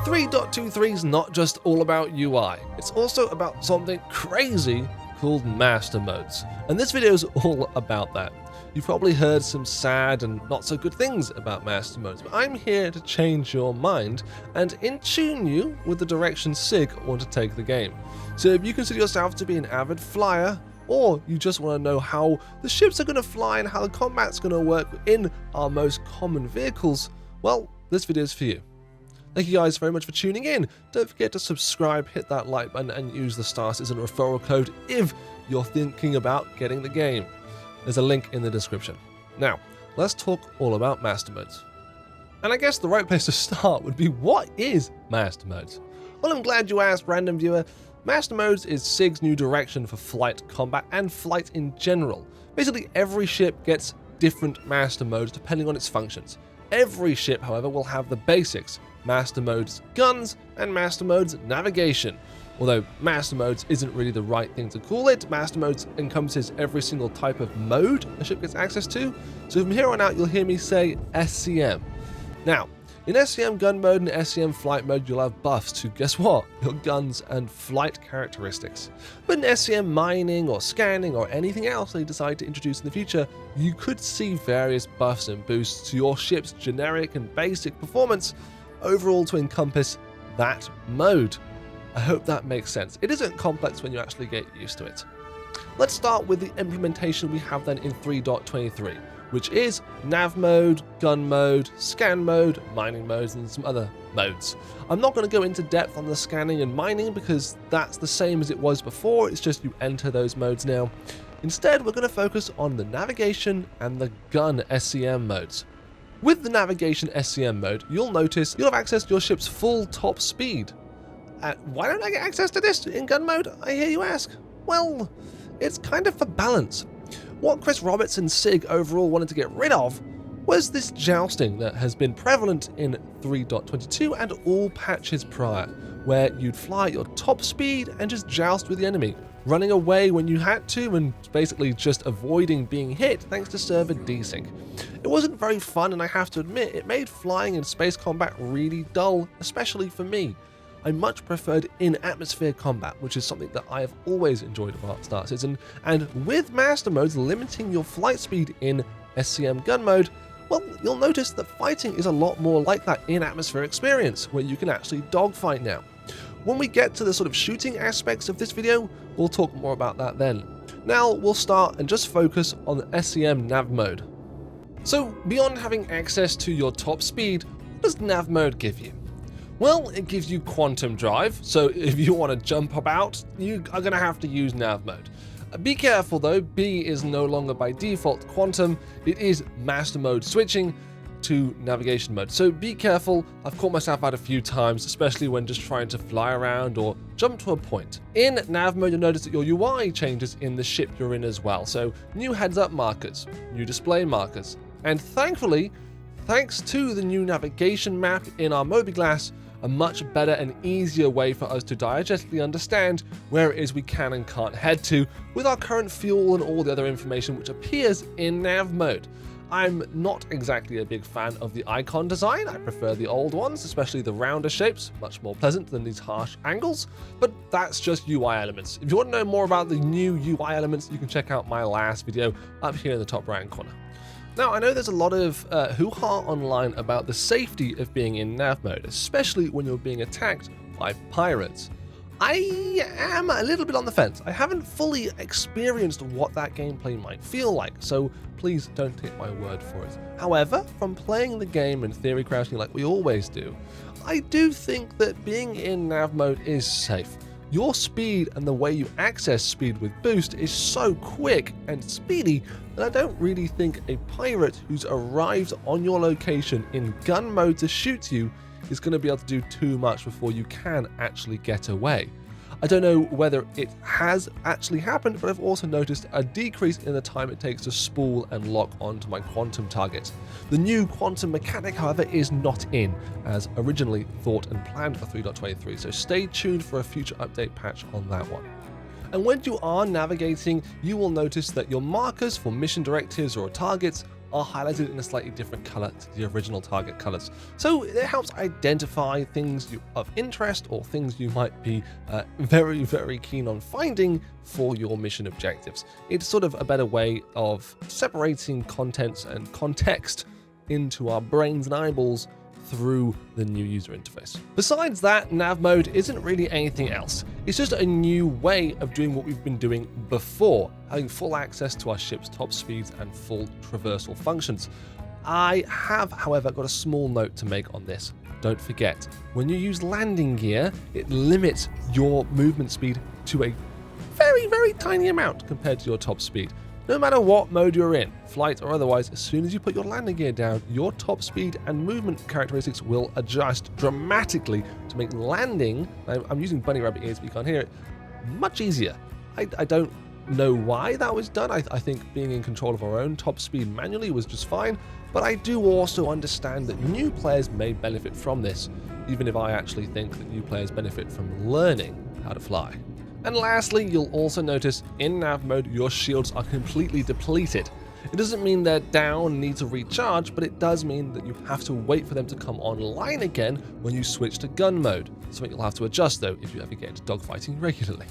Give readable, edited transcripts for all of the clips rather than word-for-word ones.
3.23 is not just all about UI, it's also about something crazy called master modes, and this video is all about that. You've probably heard some sad and not so good things about master modes, but I'm here to change your mind and in tune you with the direction SIG want to take the game. So if you consider yourself to be an avid flyer, or you just want to know how the ships are going to fly and how the combat's going to work in our most common vehicles, well, this video is for you. Thank you guys very much for tuning in. Don't forget to subscribe, hit that like button, and use the stars as a referral code if you're thinking about getting the game. There's a link in the description. Now, let's talk all about master modes. And I guess the right place to start would be, what is master modes? Well, I'm glad you asked, random viewer. Master modes is SIG's new direction for flight combat and flight in general. Basically, every ship gets different master modes depending on its functions. Every ship, however, will have the basics: master modes guns and master modes navigation. Although master modes isn't really the right thing to call it, master modes encompasses every single type of mode a ship gets access to. So from here on out, you'll hear me say SCM. Now, in SCM gun mode and SCM flight mode, you'll have buffs to, guess what, your guns and flight characteristics. But in SCM mining or scanning or anything else they decide to introduce in the future, you could see various buffs and boosts to your ship's generic and basic performance overall to encompass that mode. I hope that makes sense. It isn't complex when you actually get used to it. Let's start with the implementation we have then in 3.23, which is Nav mode, gun mode, scan mode, mining modes, and some other modes. I'm not going to go into depth on the scanning and mining because that's the same as it was before, it's just you enter those modes now. Instead, we're going to focus on the navigation and the gun SCM modes. With the navigation SCM mode, you'll notice you'll have access to your ship's full top speed. Why don't I get access to this in gun mode, I hear you ask? Well, it's kind of for balance. What Chris Roberts and SIG overall wanted to get rid of was this jousting that has been prevalent in 3.22 and all patches prior, where you'd fly at your top speed and just joust with the enemy, running away when you had to and basically just avoiding being hit thanks to server desync. It wasn't very fun, and I have to admit, it made flying in space combat really dull, especially for me. I much preferred in-atmosphere combat, which is something that I have always enjoyed about Star Citizen, and with master modes limiting your flight speed in SCM gun mode, well, you'll notice that fighting is a lot more like that in-atmosphere experience, where you can actually dogfight now. When we get to the sort of shooting aspects of this video, we'll talk more about that then. Now we'll start and just focus on the SCM nav mode. So beyond having access to your top speed, what does nav mode give you? Well, it gives you quantum drive, so if you want to jump about, you are going to have to use nav mode. Be careful though, B is no longer by default quantum, it is master mode switching to navigation mode, so be careful. I've caught myself out a few times, especially when just trying to fly around or jump to a point. In nav mode, you'll notice that your UI changes in the ship you're in as well, so new heads-up markers, new display markers, and thankfully, thanks to the new navigation map in our mobiGlas, a much better and easier way for us to diegetically understand where it is we can and can't head to with our current fuel and all the other information which appears in nav mode. I'm not exactly a big fan of the icon design. I prefer the old ones, especially the rounder shapes, much more pleasant than these harsh angles, but that's just UI elements. If you want to know more about the new UI elements, you can check out my last video up here in the top right hand corner. Now, I know there's a lot of hoo-ha online about the safety of being in nav mode, especially when you're being attacked by pirates. I am a little bit on the fence. I haven't fully experienced what that gameplay might feel like, so please don't take my word for it. However, from playing the game and theory crouching like we always do, I do think that being in nav mode is safe. Your speed and the way you access speed with boost is so quick and speedy that I don't really think a pirate who's arrived on your location in gun mode to shoot you is going to be able to do too much before you can actually get away. I don't know whether it has actually happened, but I've also noticed a decrease in the time it takes to spool and lock onto my quantum target. The new quantum mechanic, however, is not in, as originally thought and planned for 3.23, so stay tuned for a future update patch on that one. And when you are navigating, you will notice that your markers for mission directives or targets are highlighted in a slightly different color to the original target colors. So it helps identify things of interest or things you might be very, very keen on finding for your mission objectives. It's sort of a better way of separating contents and context into our brains and eyeballs through the new user interface. Besides that, Nav Mode isn't really anything else. It's just a new way of doing what we've been doing before, having full access to our ship's top speeds and full traversal functions. I have, however, got a small note to make on this. Don't forget, when you use landing gear, it limits your movement speed to a very, very tiny amount compared to your top speed. No matter what mode you're in, flight or otherwise, as soon as you put your landing gear down, your top speed and movement characteristics will adjust dramatically to make landing, I'm using bunny rabbit ears but you can't hear it, much easier. I don't know why that was done. I think being in control of our own top speed manually was just fine, but I do also understand that new players may benefit from this, even if I actually think that new players benefit from learning how to fly. And lastly, you'll also notice in Nav Mode your shields are completely depleted. It doesn't mean they're down and need to recharge, but it does mean that you have to wait for them to come online again when you switch to gun mode, something you'll have to adjust though if you ever get into dogfighting regularly.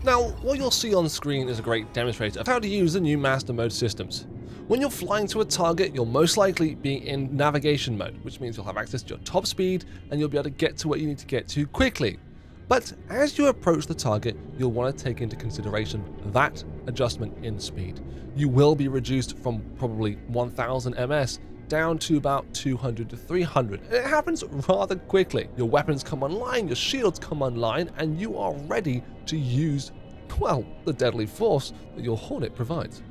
Now, what you'll see on screen is a great demonstrator of how to use the new Master Mode systems. When you're flying to a target, you'll most likely be in navigation mode, which means you'll have access to your top speed and you'll be able to get to what you need to get to quickly. But as you approach the target, you'll want to take into consideration that adjustment in speed. You will be reduced from probably 1000 ms down to about 200 to 300. And it happens rather quickly. Your weapons come online, your shields come online, and you are ready to use, well, the deadly force that your Hornet provides.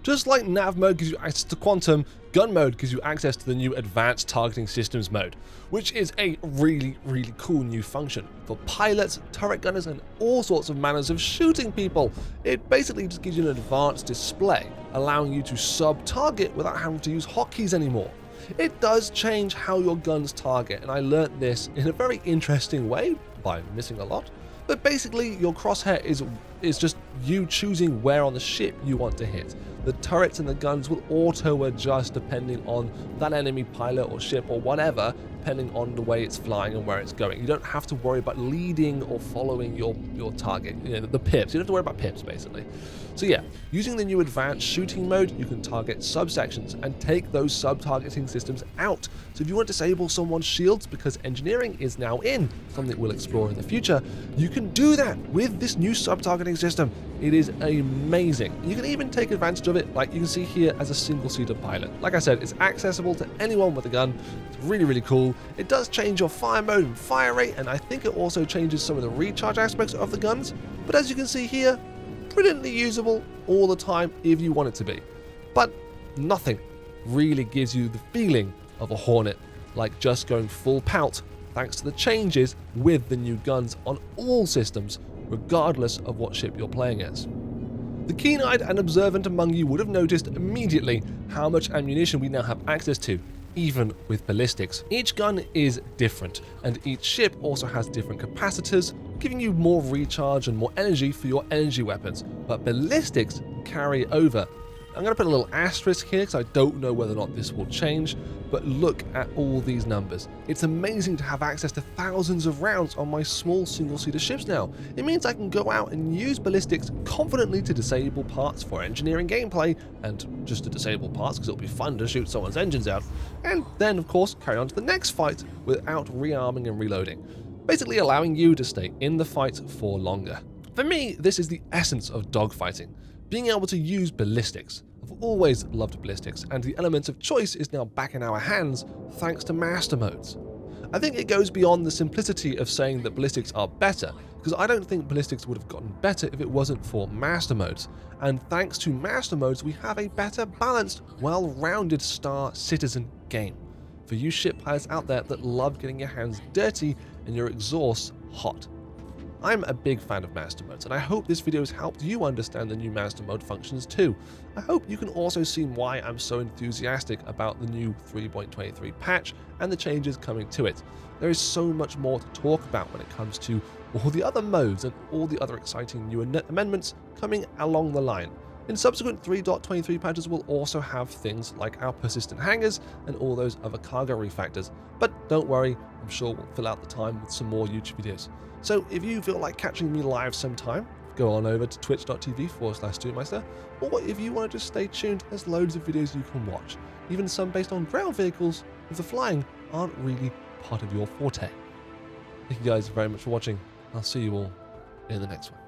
Just like Nav Mode gives you access to Quantum, Gun Mode gives you access to the new Advanced Targeting Systems mode, which is a really, really cool new function for pilots, turret gunners, and all sorts of manners of shooting people. It basically just gives you an advanced display, allowing you to sub-target without having to use hotkeys anymore. It does change how your guns target, and I learnt this in a very interesting way by missing a lot. But basically, your crosshair is just you choosing where on the ship you want to hit. The turrets and the guns will auto-adjust depending on that enemy pilot or ship or whatever, depending on the way it's flying and where it's going. You don't have to worry about leading or following your target, the pips. You don't have to worry about pips, basically. So yeah, using the new advanced shooting mode, you can target subsections and take those sub-targeting systems out. So if you want to disable someone's shields because engineering is now in, something we'll explore in the future, you can do that with this new sub-targeting system. It is amazing. You can even take advantage of it, like you can see here, as a single-seater pilot. Like I said, it's accessible to anyone with a gun. It's really, really cool. It does change your fire mode and fire rate, and I think it also changes some of the recharge aspects of the guns. But as you can see here, brilliantly usable all the time if you want it to be. But nothing really gives you the feeling of a Hornet like just going full pout thanks to the changes with the new guns on all systems, regardless of what ship you're playing as. The keen-eyed and observant among you would have noticed immediately how much ammunition we now have access to, even with ballistics. Each gun is different, and each ship also has different capacitors, giving you more recharge and more energy for your energy weapons, but ballistics carry over. I'm going to put a little asterisk here because I don't know whether or not this will change, but look at all these numbers. It's amazing to have access to thousands of rounds on my small single-seater ships now. It means I can go out and use ballistics confidently to disable parts for engineering gameplay, and just to disable parts because it'll be fun to shoot someone's engines out, and then of course carry on to the next fight without rearming and reloading, basically allowing you to stay in the fight for longer. For me, this is the essence of dogfighting. Being able to use ballistics. I've always loved ballistics, and the element of choice is now back in our hands thanks to master modes. I think it goes beyond the simplicity of saying that ballistics are better, because I don't think ballistics would have gotten better if it wasn't for master modes. And thanks to master modes, we have a better balanced, well-rounded Star Citizen game. For you ship pilots out there that love getting your hands dirty and your exhausts hot. I'm a big fan of master modes, and I hope this video has helped you understand the new master mode functions too. I hope you can also see why I'm so enthusiastic about the new 3.23 patch and the changes coming to it. There is so much more to talk about when it comes to all the other modes and all the other exciting new amendments coming along the line. In subsequent 3.23 patches, we'll also have things like our persistent hangars and all those other cargo refactors. But don't worry, I'm sure we'll fill out the time with some more YouTube videos. So if you feel like catching me live sometime, go on over to twitch.tv/Steweymyster, or if you want to just stay tuned, there's loads of videos you can watch, even some based on ground vehicles if the flying aren't really part of your forte. Thank you guys very much for watching. I'll see you all in the next one.